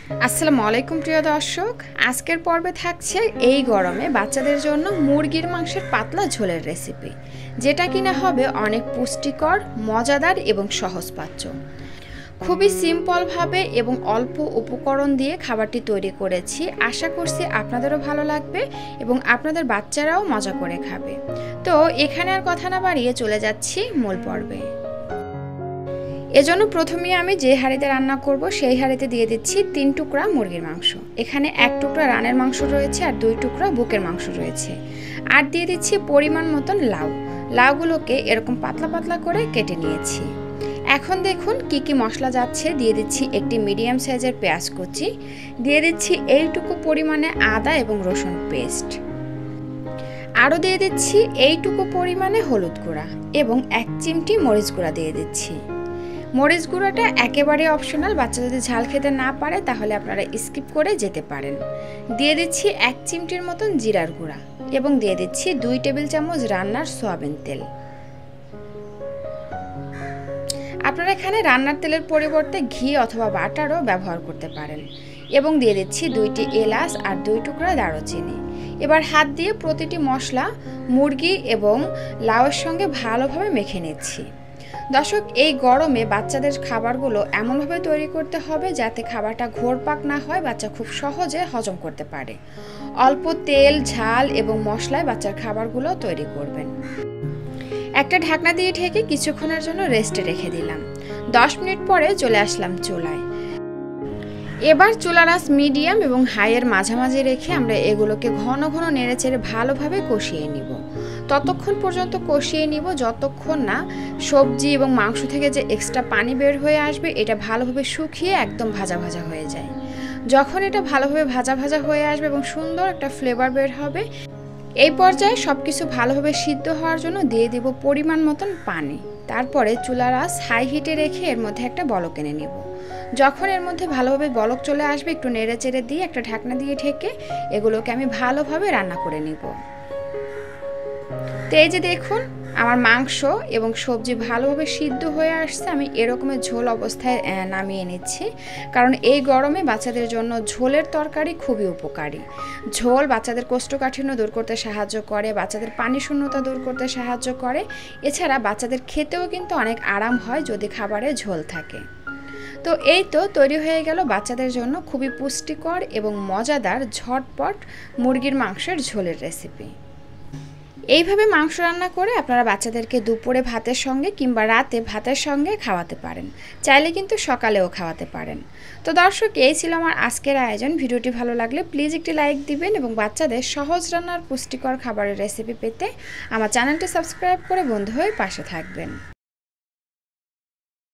আসসালামু আলাইকুম প্রিয় দর্শক, আজকের পর্বে থাকছে এই গরমে বাচ্চাদের জন্য মুরগির মাংসের পাতলা ঝোলের রেসিপি, যেটা কিনা হবে অনেক পুষ্টিকর, মজাদার এবং সহজপাচ্য। খুবই সিম্পলভাবে এবং অল্প উপকরণ দিয়ে খাবারটি তৈরি করেছি। আশা করছি আপনাদেরও ভালো লাগবে এবং আপনাদের বাচ্চারাও মজা করে খাবে। তো এখানে আর কথা না বাড়িয়ে চলে যাচ্ছি মূল পর্বে। এজন্য প্রথমেই আমি যে হাঁড়িতে রান্না করব সেই হাঁড়িতে দিয়ে দিচ্ছি 3 টুকরা মুরগির মাংস। এখানে 1 টুকরা রানের মাংস রয়েছে আর 2 টুকরা বুকের মাংস রয়েছে। আর দিয়ে দিচ্ছি পরিমাণ মতন লাউ। লাউগুলোকে এরকম পাতলা পাতলা করে কেটে নিয়েছি। এখন দেখুন কি কি মশলা যাচ্ছে। দিয়ে দিচ্ছি একটি মিডিয়াম সাইজের পেঁয়াজ কুচি, দিয়ে দিচ্ছি এইটুকু পরিমাণে আদা এবং রসুন পেস্ট, আরও দিয়ে দিচ্ছি এইটুকু পরিমাণে হলুদ গুঁড়া এবং 1 চিমটি মরিচ গুঁড়া দিয়ে দিচ্ছি। মরিচ গুঁড়োটা একেবারে অপশনাল, বাচ্চা যদি ঝাল খেতে না পারে তাহলে আপনারা স্কিপ করে যেতে পারেন। দিয়ে দিচ্ছি 1 চিমটির মতন জিরার গুঁড়া এবং দিয়ে দিচ্ছি 2 টেবিল চামচ রান্নার সয়াবিন তেল। আপনারা এখানে রান্নার তেলের পরিবর্তে ঘি অথবা বাটারও ব্যবহার করতে পারেন। এবং দিয়ে দিচ্ছি 2টি এলাচ আর 2 টুকরা দারুচিনি। এবার হাত দিয়ে প্রতিটি মশলা মুরগি এবং লাউয়ের সঙ্গে ভালোভাবে মেখে নিচ্ছি। দর্শক, এই গরমে বাচ্চাদের খাবারগুলো এমনভাবে তৈরি করতে হবে যাতে খাবারটা ঘোরপাক না হয়, বাচ্চা খুব সহজে হজম করতে পারে। অল্প তেল, ঝাল এবং মশলায় বাচ্চার খাবারগুলো তৈরি করবেন। একটা ঢাকনা দিয়ে ঢেকে কিছুক্ষণের জন্য রেস্টে রেখে দিলাম। 10 মিনিট পরে চলে আসলাম চুলায়। এবার চুলার আঁচ মিডিয়াম এবং হাইয়ের মাঝামাঝি রেখে আমরা এগুলোকে ঘন ঘন নেড়েচেড়ে ভালোভাবে কষিয়ে নিব। ততক্ষণ পর্যন্ত কষিয়ে নিব যতক্ষণ না সবজি এবং মাংস থেকে যে এক্সট্রা পানি বের হয়ে আসবে এটা ভালোভাবে শুকিয়ে একদম ভাজা ভাজা হয়ে যায়। যখন এটা ভালোভাবে ভাজা ভাজা হয়ে আসবে এবং সুন্দর একটা ফ্লেভার বের হবে, এই পর্যায়ে সব কিছু ভালোভাবে সিদ্ধ হওয়ার জন্য দিয়ে দিব পরিমাণ মতন পানি। তারপরে চুলার আঁচ হাই হিটে রেখে এর মধ্যে একটা বলক এনে নিব। যখন এর মধ্যে ভালোভাবে বলক চলে আসবে একটু নেড়ে চেড়ে দিয়ে একটা ঢাকনা দিয়ে ঢেকে এগুলোকে আমি ভালোভাবে রান্না করে নিব। তো এই যে দেখুন আমার মাংস এবং সবজি ভালোভাবে সিদ্ধ হয়ে আসছে। আমি এরকমের ঝোল অবস্থায় নামিয়ে নিচ্ছি, কারণ এই গরমে বাচ্চাদের জন্য ঝোলের তরকারি খুবই উপকারী। ঝোল বাচ্চাদের কোষ্ঠকাঠিন্য দূর করতে সাহায্য করে, বাচ্চাদের পানি শূন্যতা দূর করতে সাহায্য করে। এছাড়া বাচ্চাদের খেতেও কিন্তু অনেক আরাম হয় যদি খাবারে ঝোল থাকে। তো এই তো তৈরি হয়ে গেল বাচ্চাদের জন্য খুবই পুষ্টিকর এবং মজাদার ঝটপট মুরগির মাংসের ঝোলের রেসিপি। এইভাবে মাংস রান্না করে আপনারা বাচ্চাদেরকে দুপুরে ভাতের সঙ্গে কিংবা রাতে ভাতের সঙ্গে খাওয়াতে পারেন, চাইলে কিন্তু সকালেও খাওয়াতে পারেন। তো দর্শক, এই ছিল আমার আজকের আয়োজন। ভিডিওটি ভালো লাগলে প্লিজ একটি লাইক দিবেন এবং বাচ্চাদের সহজ রান্নার পুষ্টিকর খাবারের রেসিপি পেতে আমার চ্যানেলটি সাবস্ক্রাইব করে বন্ধু হয়ে পাশে থাকবেন।